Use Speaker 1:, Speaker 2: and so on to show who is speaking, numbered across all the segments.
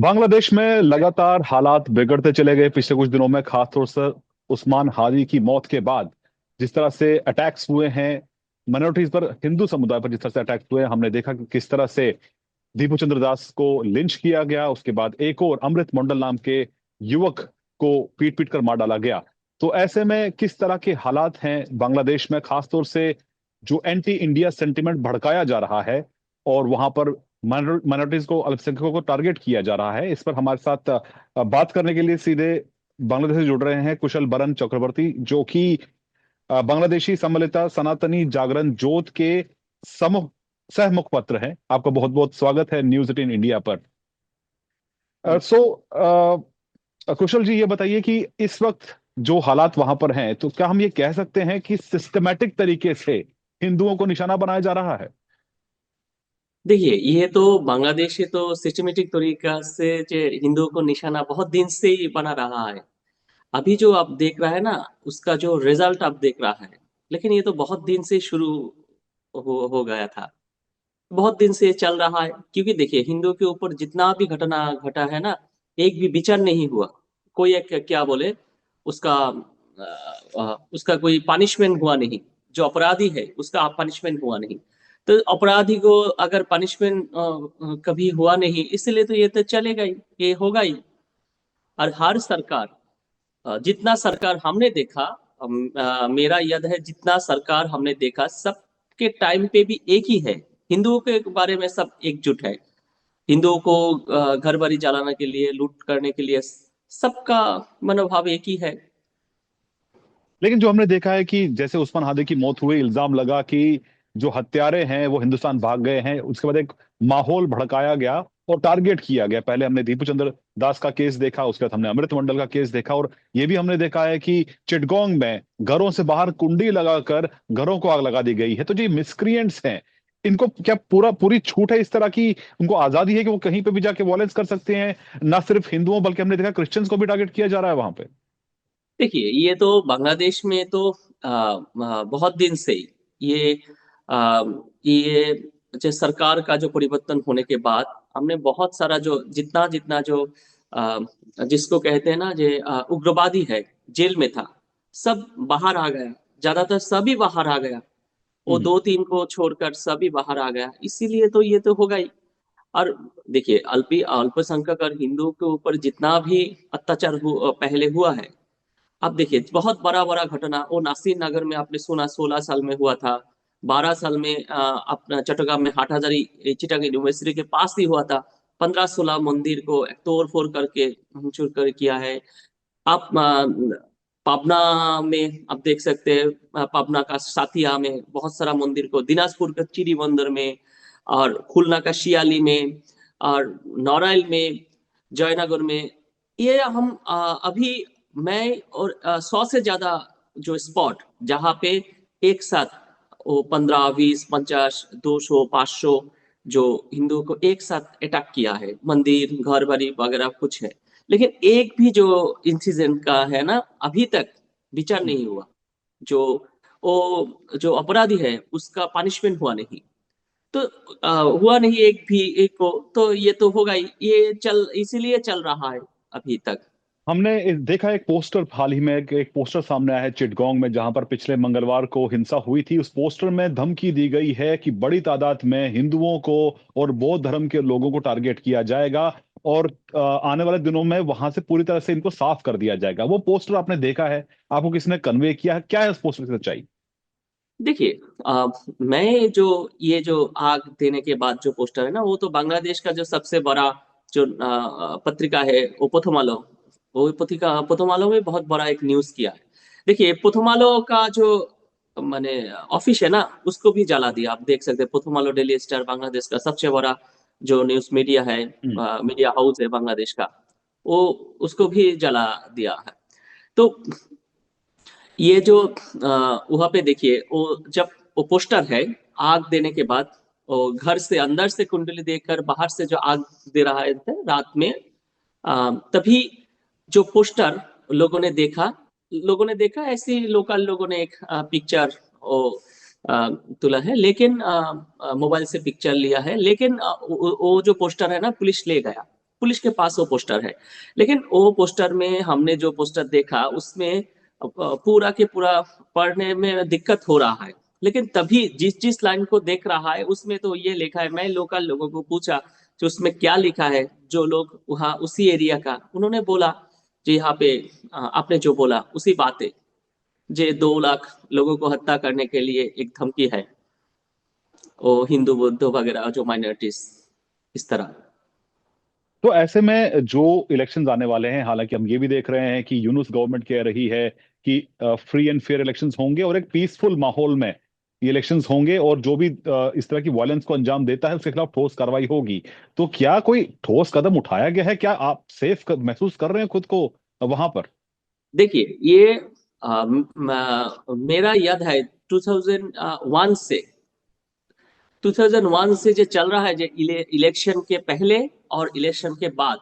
Speaker 1: बांग्लादेश में लगातार हालात बिगड़ते चले गए पिछले कुछ दिनों में, खासतौर से उस्मान हादी की मौत के बाद जिस तरह से अटैक्स हुए हैं माइनॉरिटीज पर, हिंदू समुदाय पर जिस तरह से अटैक्स हुए हैं, हमने देखा कि किस तरह से दीपू चंद्र दास को लिंच किया गया। उसके बाद एक और अमृत मंडल नाम के युवक को पीट पीट कर मार डाला गया। तो ऐसे में किस तरह के हालात हैं बांग्लादेश में, खासतौर से जो एंटी इंडिया सेंटिमेंट भड़काया जा रहा है और वहां पर माइनॉरिटीज को, अल्पसंख्यकों को टारगेट किया जा रहा है, इस पर हमारे साथ बात करने के लिए सीधे बांग्लादेश से जुड़ रहे हैं कुशल बरन चक्रवर्ती, जो कि बांग्लादेशी सम्मिलित सनातनी जागरण जोत के सम सह मुखपत्र हैं। आपका बहुत बहुत स्वागत है न्यूज 18 इंडिया पर। कुशल जी, ये बताइए कि इस वक्त जो हालात वहां पर हैं, तो क्या हम ये कह सकते हैं कि सिस्टमैटिक तरीके से हिंदुओं को निशाना बनाया जा रहा है?
Speaker 2: देखिए, ये तो बांग्लादेश ये तो सिस्टमेटिक तरीका से जो हिंदुओं को निशाना बहुत दिन से ही बना रहा है। अभी जो आप देख रहा है ना, उसका जो रिजल्ट आप देख रहा है। लेकिन ये तो बहुत दिन से शुरू हो गया था। बहुत दिन से चल रहा है, क्योंकि देखिए हिंदुओं के ऊपर जितना भी घटना घटा है ना, एक भी विचार नहीं हुआ। कोई एक क्या बोले, उसका उसका कोई पनिशमेंट हुआ नहीं। जो अपराधी है उसका पनिशमेंट हुआ नहीं। तो अपराधी को अगर पनिशमेंट कभी हुआ नहीं, इसलिए तो ये तो चलेगा ही, ये होगा ही। और हर सरकार, जितना सरकार हमने देखा, मेरा याद है जितना सरकार हमने देखा, सबके टाइम पे भी एक ही है। हिंदुओं के बारे में सब एकजुट है। हिंदुओं को घर बारी जलाने के लिए, लूट करने के लिए सबका मनोभाव एक ही है।
Speaker 1: लेकिन जो हमने देखा है कि जैसे उस्मान हादी की मौत हुई, इल्जाम लगा कि जो हत्यारे हैं वो हिंदुस्तान भाग गए हैं। उसके बाद एक माहौल भड़काया गया और टारगेट किया गया। पहले हमने दीपू चंद्र दास का केस देखा, उसके बाद हमने अमृत मंडल का केस देखा, और ये भी हमने देखा है कि चिटगोंग में घरों से बाहर कुंडी लगाकर घरों को आग लगा दी गई है। तो जो मिसक्रिएंट्स हैं, इनको क्या पूरी छूट है इस तरह की? उनको आजादी है कि वो कहीं पे भी जाके वॉयलेंस कर सकते हैं? ना सिर्फ हिंदुओं बल्कि हमने देखा क्रिश्चियंस को भी टारगेट किया जा रहा है वहां पे।
Speaker 2: देखिए, ये तो बांग्लादेश में तो बहुत दिन से ही ये आ, ये जो सरकार का जो परिवर्तन होने के बाद, हमने बहुत सारा जो जितना जितना जो आ, जिसको कहते हैं ना, जो उग्रवादी है, जेल में था, सब बाहर आ गया। ज्यादातर सभी बाहर आ गया। वो
Speaker 1: हम्म।
Speaker 2: दो तीन को छोड़कर सभी बाहर आ गया, इसीलिए तो ये तो होगा ही। और देखिए, अल्पसंख्यक और हिंदुओं के ऊपर जितना भी अत्याचार पहले हुआ है। अब देखिए, बहुत बड़ा बड़ा घटना वो नासिर नगर में आपने सुना, 16 साल में हुआ था। 12 साल में अपना चट्टग्राम में हाटहाजारी, चिटागंग यूनिवर्सिटी के पास ही हुआ था। 15-16 मंदिर को तोड़ फोड़ करके चूर कर किया है। आप पाबना में आप देख सकते हैं, पाबना का साथिया में बहुत सारा मंदिर को, दिनाजपुर का चिड़ी मंदिर में, और खुलना का शियाली में, और नौराइल में, जयनगर में। ये हम अभी मैं और 100 से ज्यादा जो स्पॉट जहाँ पे एक साथ वो 15, 20, 50, 200, 500 जो हिंदुओं को एक साथ अटैक किया है, मंदिर घर बारी वगैरह कुछ है। लेकिन एक भी जो इंसिडेंट का है ना, अभी तक विचार नहीं हुआ। जो वो जो अपराधी है उसका पनिशमेंट हुआ नहीं। तो हुआ नहीं एक भी, एक को तो ये तो होगा ही, ये चल इसीलिए चल रहा है अभी तक।
Speaker 1: हमने देखा एक पोस्टर, हाल ही में एक पोस्टर सामने आया है चिटगोंग में, जहां पर पिछले मंगलवार को हिंसा हुई थी। उस पोस्टर में धमकी दी गई है कि बड़ी तादाद में हिंदुओं को और बौद्ध धर्म के लोगों को टारगेट किया जाएगा, और आने वाले दिनों में वहां से पूरी तरह से इनको साफ कर दिया जाएगा। वो पोस्टर आपने देखा है? आपको किसने कन्वे किया है? क्या है उस पोस्टर की सच्चाई?
Speaker 2: देखिए, मैं जो ये जो आग देने के बाद जो पोस्टर है ना, वो तो बांग्लादेश का जो सबसे बड़ा जो पत्रिका है, वो पोथोमालो। वो पत्रिका पोथोमालो में बहुत बड़ा एक न्यूज किया है। देखिए, पोथोमालो का जो माने ऑफिस है ना, उसको भी जला दिया। आप देख सकते हैं, पोथोमालो डेली स्टार बांग्लादेश का सबसे बड़ा जो न्यूज मीडिया है,
Speaker 1: हम्म।
Speaker 2: मीडिया हाउस है बांग्लादेश का, वो उसको भी जला दिया है। तो ये जो वहां पे देखिए, वो जब वो पोस्टर है, आग देने के बाद, वो घर से अंदर से कुंडली देकर बाहर से जो आग दे रहा है रात में, तभी जो पोस्टर लोगों ने देखा ऐसे ही लोकल लोगों ने एक पिक्चर वो तुला है, लेकिन मोबाइल से पिक्चर लिया है, लेकिन वो जो पोस्टर है ना, पुलिस ले गया। पुलिस के पास वो पोस्टर है। लेकिन वो पोस्टर में हमने जो पोस्टर देखा उसमें पूरा के पूरा पढ़ने में दिक्कत हो रहा है। लेकिन तभी जिस जिस लाइन को देख रहा है उसमें तो ये लिखा है। मैं लोकल लोगों को पूछा कि उसमें क्या लिखा है, जो लोग वहाँ उसी एरिया का, उन्होंने बोला जी यहाँ पे आपने जो बोला उसी बात है, जे 2 लाख लोगों को हत्या करने के लिए एक धमकी है, वो हिंदू बुद्ध वगैरह जो माइनॉरिटीज इस तरह।
Speaker 1: तो ऐसे में जो इलेक्शंस आने वाले हैं, हालांकि हम ये भी देख रहे हैं कि यूनुस गवर्नमेंट कह रही है कि फ्री एंड फेयर इलेक्शंस होंगे और एक पीसफुल माहौल में ये इलेक्शंस होंगे, और जो भी इस तरह की वायलेंस को अंजाम देता है उसके खिलाफ ठोस कार्रवाई होगी। तो क्या कोई ठोस कदम उठाया गया है? क्या आप सेफ महसूस कर रहे हैं खुद को वहां पर?
Speaker 2: देखिए ये मेरा याद है 2001 से 2001 से जो चल रहा है, जो इलेक्शन के पहले और इलेक्शन के बाद,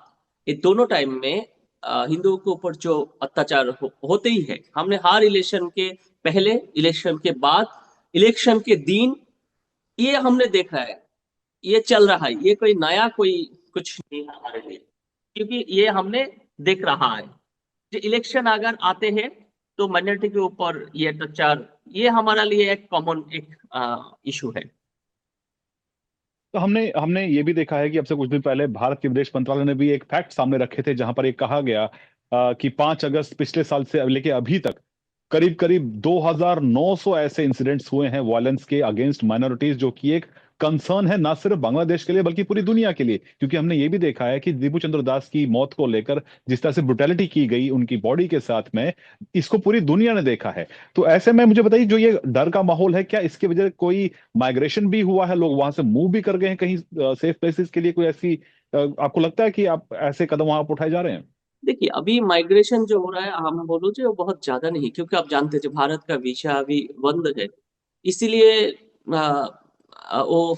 Speaker 2: ये दोनों टाइम में हिंदुओं के ऊपर जो अत्याचार होते ही है। हमने हर इलेक्शन के पहले, इलेक्शन के बाद, इलेक्शन के दिन, ये हमने देखा है, ये चल रहा है। ये कोई नया कोई कुछ नहीं है हमारे लिए, क्योंकि ये हमने देख रहा है कि इलेक्शन अगर आते हैं तो माइनॉरिटी के ऊपर ये अत्याचार, ये हमारा लिए एक कॉमन एक इशू है।
Speaker 1: तो हमने हमने ये भी देखा है कि अब से कुछ दिन पहले भारत के विदेश मंत्रालय ने भी एक फैक्ट सामने रखे थे, जहां पर ये कहा गया कि 5 अगस्त पिछले साल से अब लेके अभी तक करीब करीब 2,900 ऐसे इंसिडेंट्स हुए हैं वायलेंस के अगेंस्ट माइनॉरिटीज, जो कि एक कंसर्न है ना सिर्फ बांग्लादेश के लिए बल्कि पूरी दुनिया के लिए। क्योंकि हमने ये भी देखा है कि दीपू चंद्र दास की मौत को लेकर जिस तरह से ब्रुटैलिटी की गई उनकी बॉडी के साथ में, इसको पूरी दुनिया ने देखा है। तो ऐसे में मुझे बताइए, जो ये डर का माहौल है, क्या इसकी वजह से कोई माइग्रेशन भी हुआ है? लोग वहां से मूव भी कर गए हैं कहीं सेफ प्लेसेस के लिए? कोई ऐसी आपको लगता है कि आप ऐसे कदम वहां पर उठाए जा रहे हैं?
Speaker 2: देखिए अभी माइग्रेशन जो हो रहा है, हम बोलो जो बहुत ज्यादा नहीं, क्योंकि आप जानते हैं जो भारत का वीजा अभी बंद है, इसीलिए वो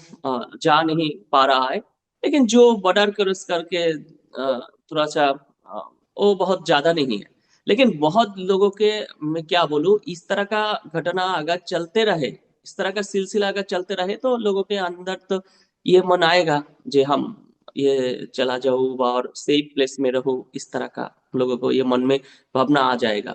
Speaker 2: जा नहीं पा रहा है। लेकिन जो बॉर्डर क्रॉस करके थोड़ा सा वो बहुत ज्यादा नहीं है। लेकिन बहुत लोगों के, मैं क्या बोलूं, इस तरह का घटना अगर चलते रहे, इस तरह का सिलसिला अगर चलते रहे, तो लोगों के अंदर तो ये मन आएगा जे हम ये चला जाऊँ और सेफ प्लेस में रहूं, इस तरह का लोगों को ये मन में भावना आ जाएगा।